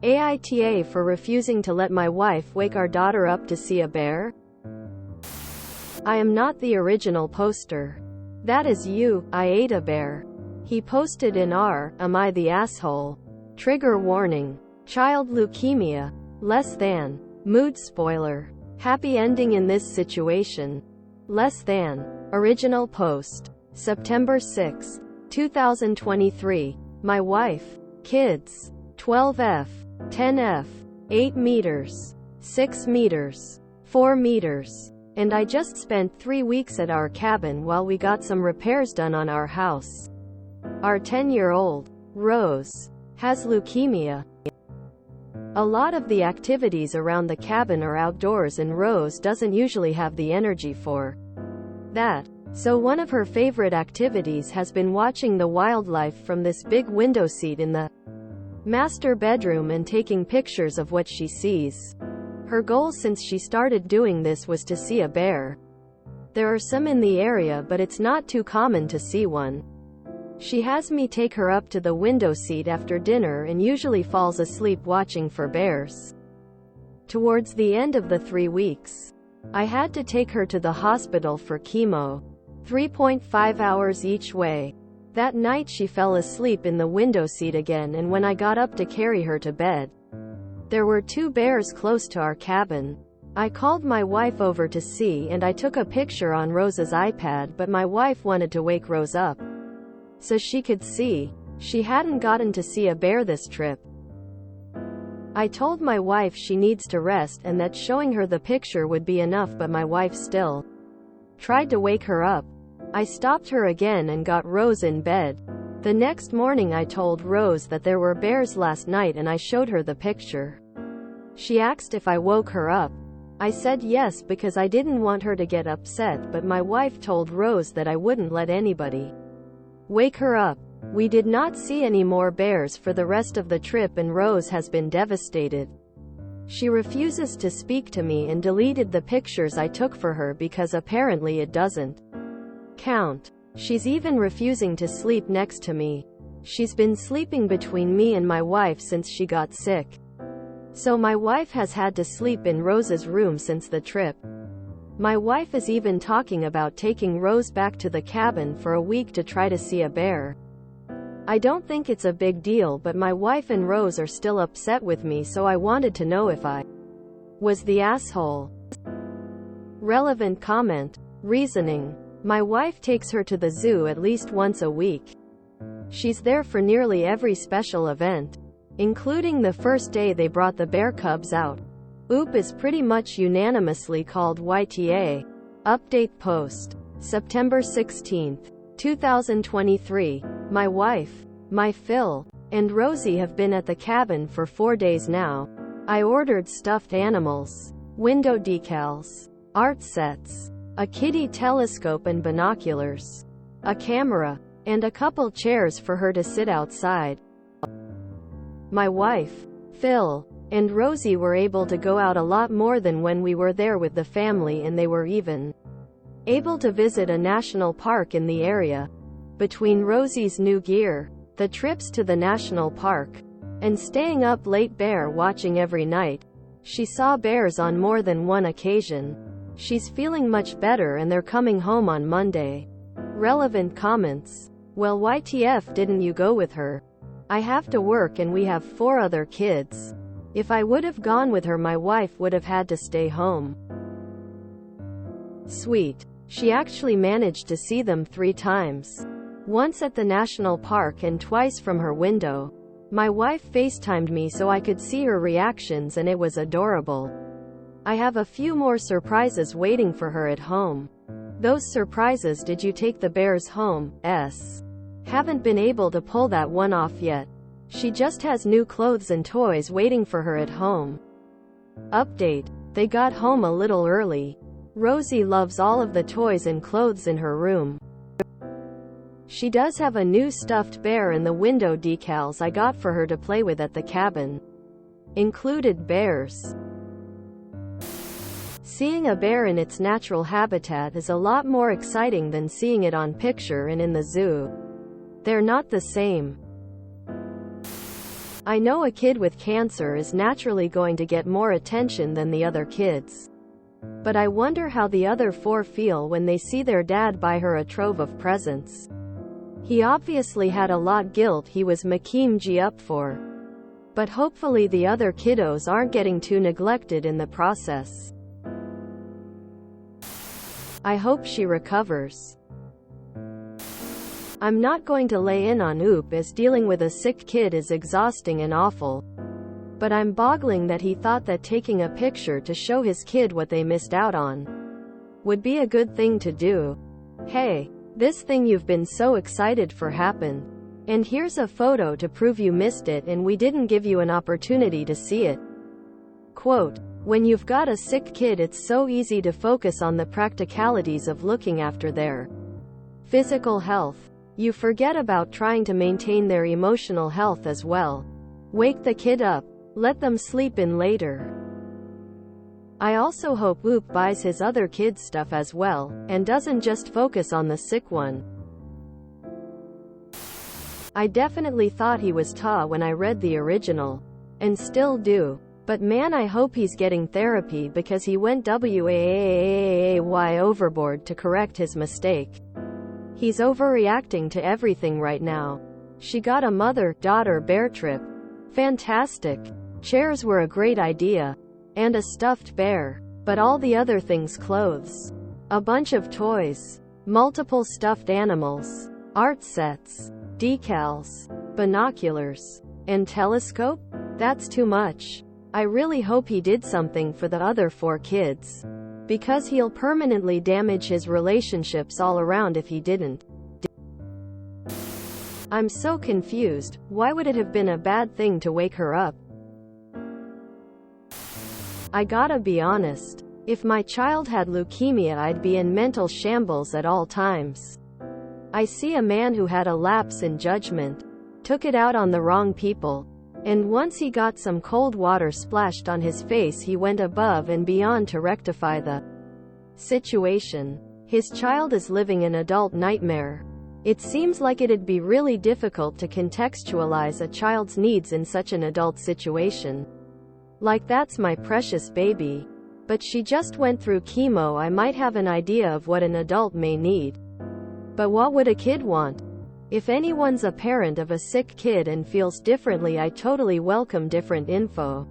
AITA for refusing to let my wife wake our daughter up to see a bear? I am not the original poster. That is you, AITA Bear. He posted in r, am I the asshole? Trigger warning. Child leukemia. Less than. Mood spoiler. Happy ending in this situation. Less than. Original post. September 6, 2023. My wife. Kids. 12F. 10F. 8 meters. 6 meters. 4 meters. And I just spent 3 weeks at our cabin while we got some repairs done on our house. Our 10-year-old, Rose, has leukemia. A lot of the activities around the cabin are outdoors and Rose doesn't usually have the energy for that. So one of her favorite activities has been watching the wildlife from this big window seat in the master bedroom and taking pictures of what she sees. Her goal since she started doing this was to see a bear. There are some in the area, but it's not too common to see one. She has me take her up to the window seat after dinner and usually falls asleep watching for bears. Towards the end of the 3 weeks, I had to take her to the hospital for chemo. 3.5 hours each way. That night she fell asleep in the window seat again, and when I got up to carry her to bed, there were 2 bears close to our cabin. I called my wife over to see, and I took a picture on Rose's iPad, but my wife wanted to wake Rose up so she could see. She hadn't gotten to see a bear this trip. I told my wife she needs to rest and that showing her the picture would be enough, but my wife still tried to wake her up. I stopped her again and got Rose in bed. The next morning I told Rose that there were bears last night and I showed her the picture. She asked if I woke her up. I said yes because I didn't want her to get upset, but my wife told Rose that I wouldn't let anybody wake her up. We did not see any more bears for the rest of the trip and Rose has been devastated. She refuses to speak to me and deleted the pictures I took for her because apparently it doesn't count. She's even refusing to sleep next to me. She's been sleeping between me and my wife since she got sick. So my wife has had to sleep in Rose's room since the trip. My wife is even talking about taking Rose back to the cabin for a week to try to see a bear. I don't think it's a big deal, but my wife and Rose are still upset with me, so I wanted to know if I was the asshole. Relevant comment. Reasoning. My wife takes her to the zoo at least once a week. She's there for nearly every special event, including the first day they brought the bear cubs out. OOP is pretty much unanimously called YTA. Update post. September 16, 2023. My wife, my Phil, and Rosie have been at the cabin for 4 days now. I ordered stuffed animals, window decals, art sets, a kitty telescope and binoculars, a camera, and a couple chairs for her to sit outside. My wife, Phil, and Rosie were able to go out a lot more than when we were there with the family, and they were even able to visit a national park in the area. Between Rosie's new gear, the trips to the national park, and staying up late bear watching every night, she saw bears on more than one occasion. She's feeling much better and they're coming home on Monday. Relevant comments. Well, YTF didn't you go with her? I have to work and we have 4 other kids. If I would have gone with her, my wife would have had to stay home. Sweet. She actually managed to see them 3 times. Once at the national park and twice from her window. My wife FaceTimed me so I could see her reactions and it was adorable. I have a few more surprises waiting for her at home. Those surprises. Did you take the bears home? Haven't been able to pull that one off yet. She just has new clothes and toys waiting for her at home. Update. They got home a little early. Rosie loves all of the toys and clothes in her room. She does have a new stuffed bear, and the window decals I got for her to play with at the cabin included bears. Seeing a bear in its natural habitat is a lot more exciting than seeing it on picture and in the zoo. They're not the same. I know a kid with cancer is naturally going to get more attention than the other kids. But I wonder how the other 4 feel when they see their dad buy her a trove of presents. He obviously had a lot guilt he was making up for. But hopefully the other kiddos aren't getting too neglected in the process. I hope she recovers. I'm not going to lay in on Oop as dealing with a sick kid is exhausting and awful. But I'm boggling that he thought that taking a picture to show his kid what they missed out on would be a good thing to do. Hey, this thing you've been so excited for happened. And here's a photo to prove you missed it and we didn't give you an opportunity to see it. Quote, when you've got a sick kid it's so easy to focus on the practicalities of looking after their physical health. You forget about trying to maintain their emotional health as well. Wake the kid up. Let them sleep in later. I also hope Oop buys his other kids stuff as well, and doesn't just focus on the sick one. I definitely thought he was Ta when I read the original. And still do. But man, I hope he's getting therapy because he went way overboard to correct his mistake. He's overreacting to everything right now. She got a mother-daughter bear trip. Fantastic. Chairs were a great idea. And a stuffed bear. But all the other things, clothes. A bunch of toys. Multiple stuffed animals. Art sets. Decals. Binoculars. And telescope? That's too much. I really hope he did something for the other 4 kids. Because he'll permanently damage his relationships all around if he didn't. I'm so confused. Why would it have been a bad thing to wake her up? I gotta be honest. If my child had leukemia I'd be in mental shambles at all times. I see a man who had a lapse in judgment. Took it out on the wrong people. And once he got some cold water splashed on his face he went above and beyond to rectify the situation. His child is living an adult nightmare. It seems like it'd be really difficult to contextualize a child's needs in such an adult situation. Like that's my precious baby. But she just went through chemo. I might have an idea of what an adult may need. But what would a kid want? If anyone's a parent of a sick kid and feels differently, I totally welcome different info.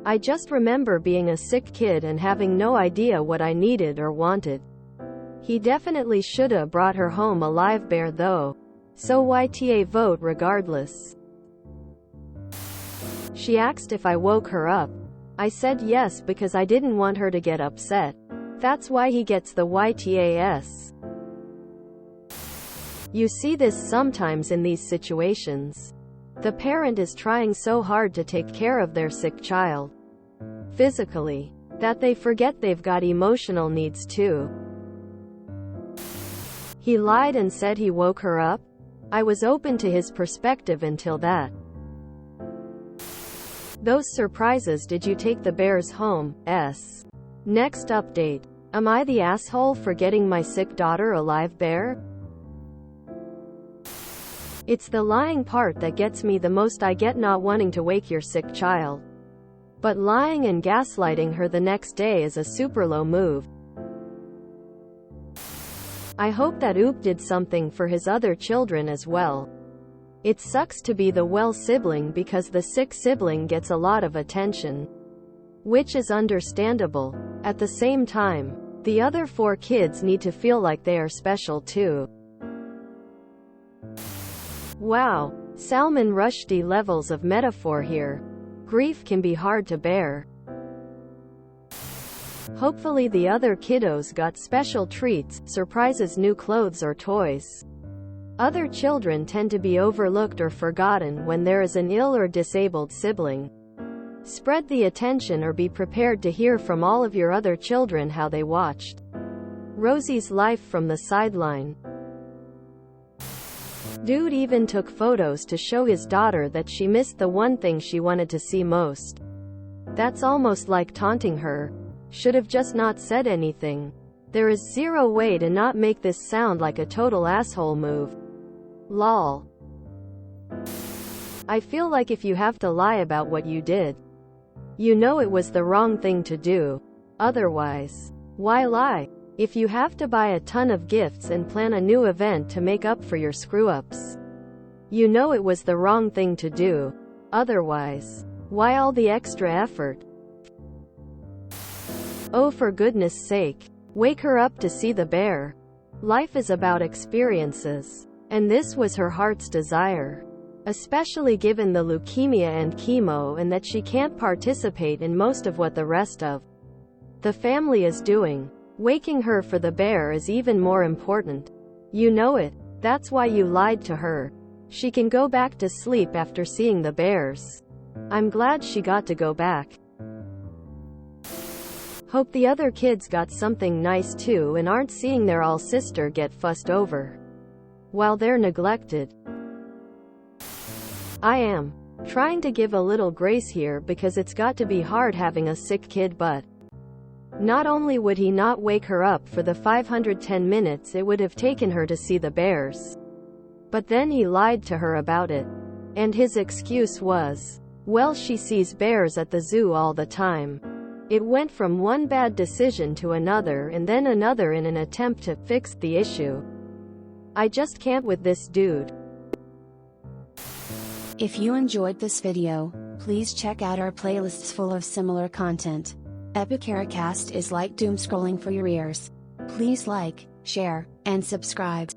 I just remember being a sick kid and having no idea what I needed or wanted. He definitely shoulda brought her home a live bear though. So YTA vote regardless. She asked if I woke her up. I said yes because I didn't want her to get upset. That's why he gets the YTAS. You see this sometimes in these situations. The parent is trying so hard to take care of their sick child physically that they forget they've got emotional needs too. He lied and said he woke her up? I was open to his perspective until that. Those surprises. Did you take the bears home? S. Next update. Am I the asshole for getting my sick daughter a live bear? It's the lying part that gets me the most. I get not wanting to wake your sick child. But lying and gaslighting her the next day is a super low move. I hope that Oop did something for his other children as well. It sucks to be the well sibling because the sick sibling gets a lot of attention. Which is understandable. At the same time, the other 4 kids need to feel like they are special too. Wow. Salman Rushdie levels of metaphor here. Grief can be hard to bear. Hopefully the other kiddos got special treats, surprises, new clothes or toys. Other children tend to be overlooked or forgotten when there is an ill or disabled sibling. Spread the attention or be prepared to hear from all of your other children how they watched Rosie's life from the sideline. Dude even took photos to show his daughter that she missed the one thing she wanted to see most. That's almost like taunting her. Should have just not said anything. There is zero way to not make this sound like a total asshole move. Lol. I feel like if you have to lie about what you did, you know it was the wrong thing to do. Otherwise, why lie? If you have to buy a ton of gifts and plan a new event to make up for your screw-ups, you know it was the wrong thing to do. Otherwise, why all the extra effort? Oh, for goodness sake, wake her up to see the bear. Life is about experiences, and this was her heart's desire. Especially given the leukemia and chemo and that she can't participate in most of what the rest of the family is doing. Waking her for the bear is even more important. You know it. That's why you lied to her. She can go back to sleep after seeing the bears. I'm glad she got to go back. Hope the other kids got something nice too and aren't seeing their all sister get fussed over while they're neglected. I am trying to give a little grace here because it's got to be hard having a sick kid, but not only would he not wake her up for the 510 minutes it would have taken her to see the bears, but then he lied to her about it. And his excuse was, well, she sees bears at the zoo all the time. It went from one bad decision to another and then another in an attempt to fix the issue. I just can't with this dude. If you enjoyed this video, please check out our playlists full of similar content. AITA is like doom scrolling for your ears. Please like, share, and subscribe.